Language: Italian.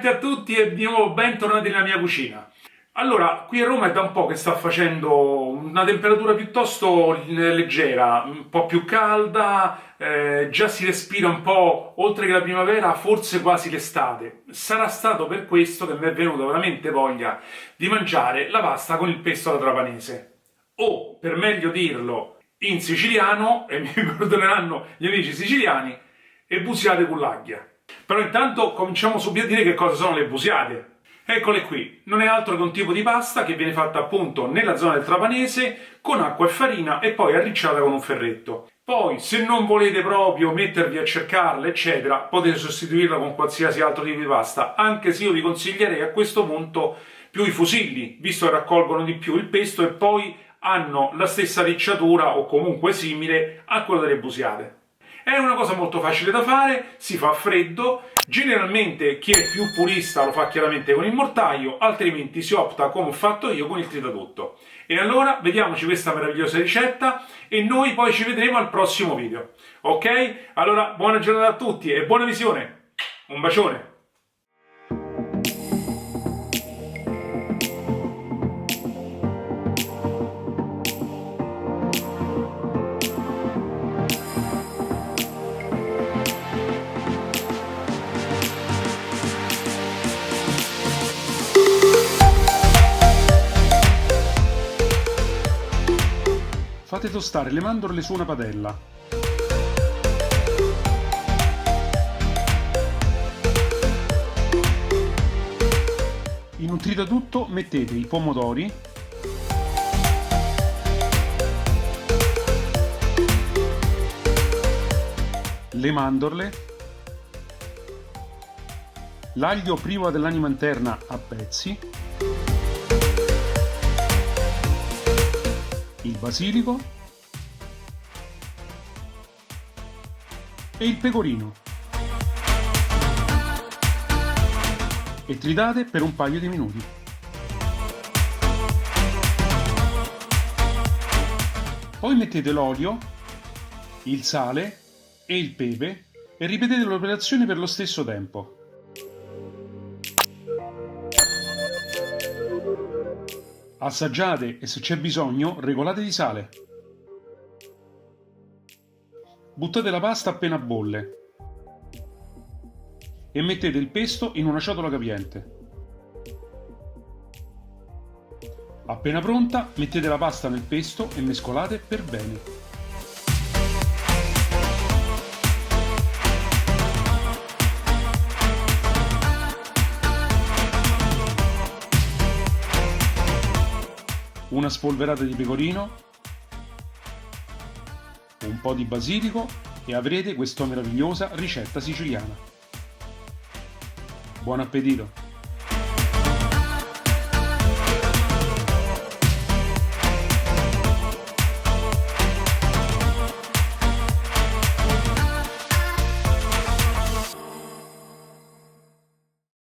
Bentornati a tutti e di nuovo bentornati nella mia cucina. Allora, qui a Roma è da un po' che sta facendo una temperatura piuttosto leggera, un po' più calda, già si respira un po', oltre che la primavera, forse quasi l'estate. Sarà stato per questo che mi è venuta veramente voglia di mangiare la pasta con il pesto alla trapanese. O, per meglio dirlo, in siciliano, e mi perdoneranno gli amici siciliani, e busiate con l'aglia. Però intanto cominciamo subito a dire che cosa sono le busiate. Eccole qui, non è altro che un tipo di pasta che viene fatta appunto nella zona del trapanese con acqua e farina e poi arricciata con un ferretto. Poi, se non volete proprio mettervi a cercarla, eccetera, potete sostituirla con qualsiasi altro tipo di pasta, anche se io vi consiglierei a questo punto più i fusilli, visto che raccolgono di più il pesto e poi hanno la stessa ricciatura o comunque simile a quella delle busiate. È una cosa molto facile da fare, si fa a freddo, generalmente chi è più purista lo fa chiaramente con il mortaio, altrimenti si opta, come ho fatto io, con il tritatutto. E allora vediamoci questa meravigliosa ricetta e noi poi ci vedremo al prossimo video. Ok? Allora buona giornata a tutti e buona visione! Un bacione! Fate tostare le mandorle su una padella. In un tritatutto mettete i pomodori, le mandorle, l'aglio privo dell'anima interna a pezzi, il basilico e il pecorino e tritate per un paio di minuti. Poi mettete l'olio, il sale e il pepe e ripetete l'operazione per lo stesso tempo. Assaggiate e se c'è bisogno regolate di sale. Buttate la pasta appena bolle e mettete il pesto in una ciotola capiente. Appena pronta mettete la pasta nel pesto e mescolate per bene. Una spolverata di pecorino, un po' di basilico e avrete questa meravigliosa ricetta siciliana. Buon appetito!